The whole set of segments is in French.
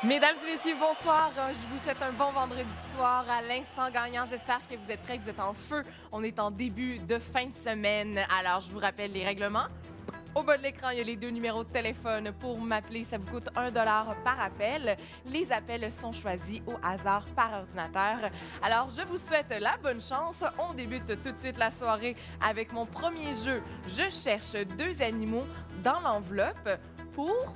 Mesdames et messieurs, bonsoir. Je vous souhaite un bon vendredi soir. À l'instant gagnant, j'espère que vous êtes prêts, que vous êtes en feu. On est en début de fin de semaine. Alors, je vous rappelle les règlements. Au bas de l'écran, il y a les deux numéros de téléphone pour m'appeler. Ça vous coûte 1 $ par appel. Les appels sont choisis au hasard par ordinateur. Alors, je vous souhaite la bonne chance. On débute tout de suite la soirée avec mon premier jeu. Je cherche deux animaux dans l'enveloppe pour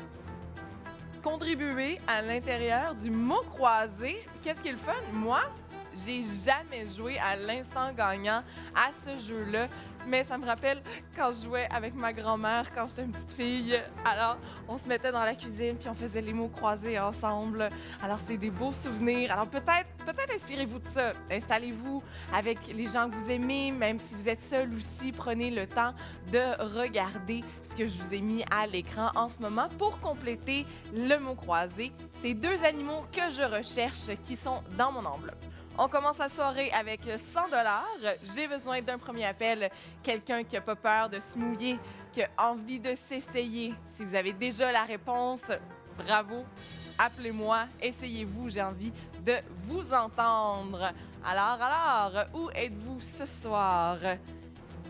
contribuer à l'intérieur du mot croisé. Qu'est-ce qui est le fun? Moi, j'ai jamais joué à l'instant gagnant à ce jeu-là, mais ça me rappelle quand je jouais avec ma grand-mère quand j'étais une petite fille. Alors, on se mettait dans la cuisine puis on faisait les mots croisés ensemble. Alors, c'est des beaux souvenirs. Alors, peut-être inspirez-vous de ça. Installez-vous avec les gens que vous aimez, même si vous êtes seul aussi. Prenez le temps de regarder ce que je vous ai mis à l'écran en ce moment pour compléter le mot croisé. C'est deux animaux que je recherche qui sont dans mon enveloppe. On commence la soirée avec 100 $. J'ai besoin d'un premier appel. Quelqu'un qui n'a pas peur de se mouiller, qui a envie de s'essayer. Si vous avez déjà la réponse, bravo. Appelez-moi, essayez-vous, j'ai envie de vous entendre. Alors, où êtes-vous ce soir?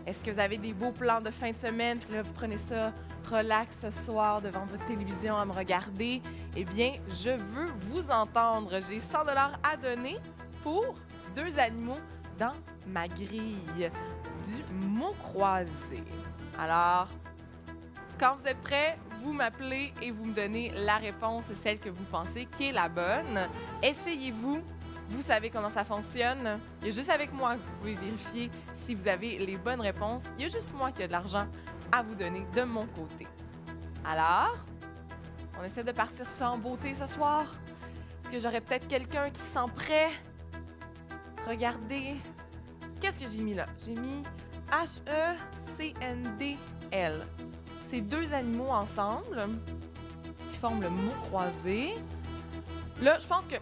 Est-ce que vous avez des beaux plans de fin de semaine? Puis là, vous prenez ça relax ce soir devant votre télévision à me regarder. Eh bien, je veux vous entendre. J'ai 100 $ à donner pour deux animaux dans ma grille du mot croisé. Alors, quand vous êtes prêts, vous m'appelez et vous me donnez la réponse, celle que vous pensez qui est la bonne. Essayez-vous. Vous savez comment ça fonctionne. Il y a juste avec moi que vous pouvez vérifier si vous avez les bonnes réponses. Il y a juste moi qui ai de l'argent à vous donner de mon côté. Alors, on essaie de partir ça en beauté ce soir. Est-ce que j'aurais peut-être quelqu'un qui se sent prêt? Regardez. Qu'est-ce que j'ai mis là? J'ai mis H-E-C-N-D-L. C'est deux animaux ensemble qui forment le mot croisé. Là, je pense que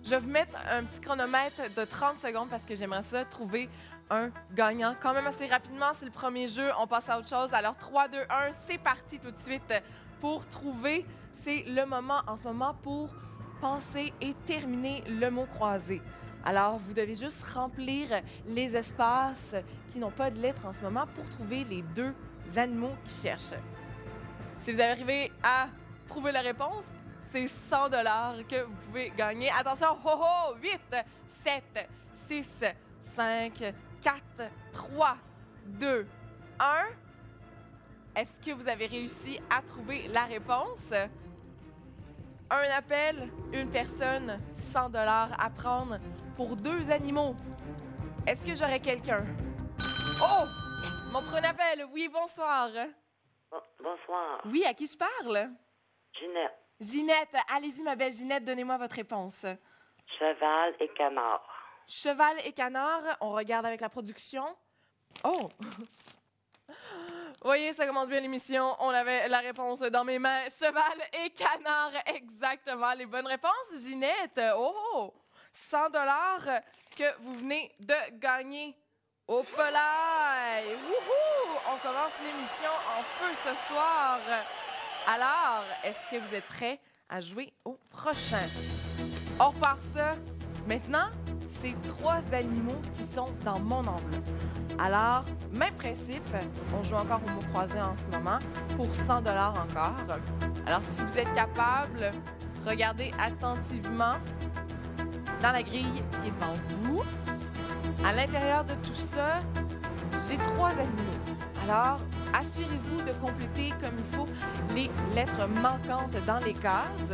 je vais vous mettre un petit chronomètre de 30 secondes parce que j'aimerais ça trouver un gagnant quand même assez rapidement. C'est le premier jeu. On passe à autre chose. Alors, 3, 2, 1, c'est parti tout de suite pour trouver. C'est le moment en ce moment pour penser et terminer le mot croisé. Alors, vous devez juste remplir les espaces qui n'ont pas de lettres en ce moment pour trouver les deux animaux qui cherchent. Si vous arrivez à trouver la réponse, c'est 100 $ que vous pouvez gagner. Attention, ho ho! 8, 7, 6, 5, 4, 3, 2, 1. Est-ce que vous avez réussi à trouver la réponse? Un appel, une personne, 100 $ à prendre pour deux animaux. Est-ce que j'aurais quelqu'un? Oh! Mon premier appel. Oui, bonsoir. Bonsoir. Oui, à qui je parle? Ginette. Ginette, allez-y, ma belle Ginette, donnez-moi votre réponse. Cheval et canard. Cheval et canard, on regarde avec la production. Oh! Voyez, ça commence bien l'émission. On avait la réponse dans mes mains. Cheval et canard, exactement. Les bonnes réponses, Ginette. Oh! 100 $ que vous venez de gagner. Au polaille! Wouhou! On commence l'émission en feu ce soir. Alors, est-ce que vous êtes prêts à jouer au prochain? On repart ça. Maintenant, c'est trois animaux qui sont dans mon enveloppe. Alors, même principe, on joue encore au mot croisé en ce moment pour 100 $ encore. Alors, si vous êtes capable, regardez attentivement dans la grille qui est devant vous. À l'intérieur de tout ça, j'ai trois animaux. Alors, assurez-vous de compléter comme il faut les lettres manquantes dans les cases.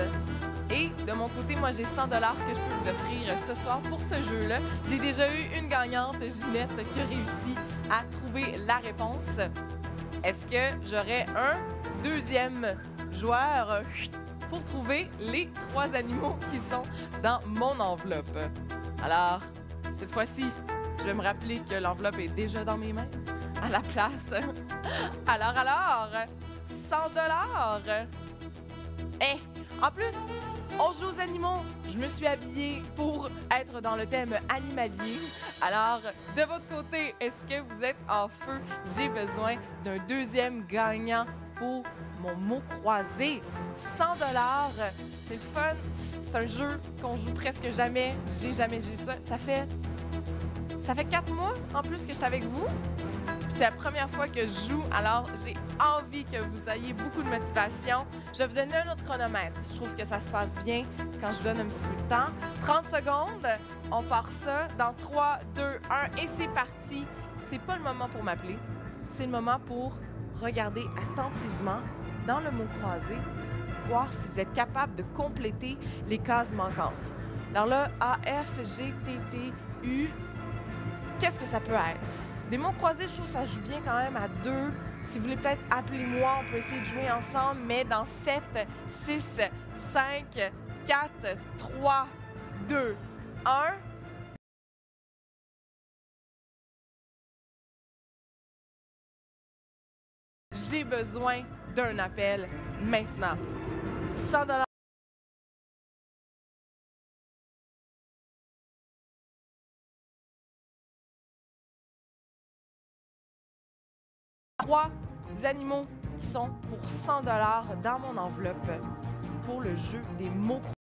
Et de mon côté, moi, j'ai 100 $ que je peux vous offrir ce soir pour ce jeu-là. J'ai déjà eu une gagnante, Ginette, qui a réussi à trouver la réponse. Est-ce que j'aurais un deuxième joueur pour trouver les trois animaux qui sont dans mon enveloppe? Alors, cette fois-ci, je vais me rappeler que l'enveloppe est déjà dans mes mains, à la place. Alors, 100 $. En plus, on joue aux animaux. Je me suis habillée pour être dans le thème animalier. Alors, de votre côté, est-ce que vous êtes en feu? J'ai besoin d'un deuxième gagnant pour mon mot croisé. 100 $, c'est le fun. C'est un jeu qu'on joue presque jamais. J'ai jamais joué ça. Ça fait 4 mois en plus que je suis avec vous. Puis c'est la première fois que je joue, alors j'ai envie que vous ayez beaucoup de motivation. Je vais vous donner un autre chronomètre. Je trouve que ça se passe bien quand je vous donne un petit peu de temps. 30 secondes, on part ça dans 3, 2, 1 et c'est parti. C'est pas le moment pour m'appeler, c'est le moment pour regarder attentivement dans le mot croisé, voir si vous êtes capable de compléter les cases manquantes. Alors là, A, F, G, T, T, U, qu'est-ce que ça peut être? Des mots croisés, je trouve que ça joue bien quand même à 2. Si vous voulez peut-être appeler-moi, on peut essayer de jouer ensemble, mais dans 7, 6, 5, 4, 3, 2, 1. J'ai besoin d'un appel maintenant. 100 $. Trois animaux qui sont pour 100 $ dans mon enveloppe pour le jeu des mots croisés.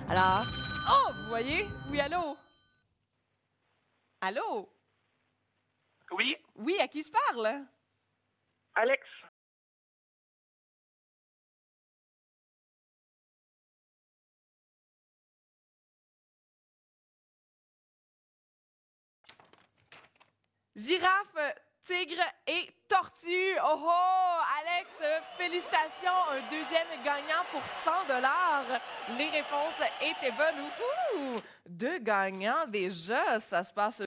Alors, oh, vous voyez? Oui, allô? Allô? Oui, Oui, à qui je parle? Alex. Girafe, tigre et tortue. Oh oh! Alex, félicitations! Un deuxième gagnant pour 100 $. Les réponses étaient bonnes. Ouhou! 2 gagnants déjà, ça se passe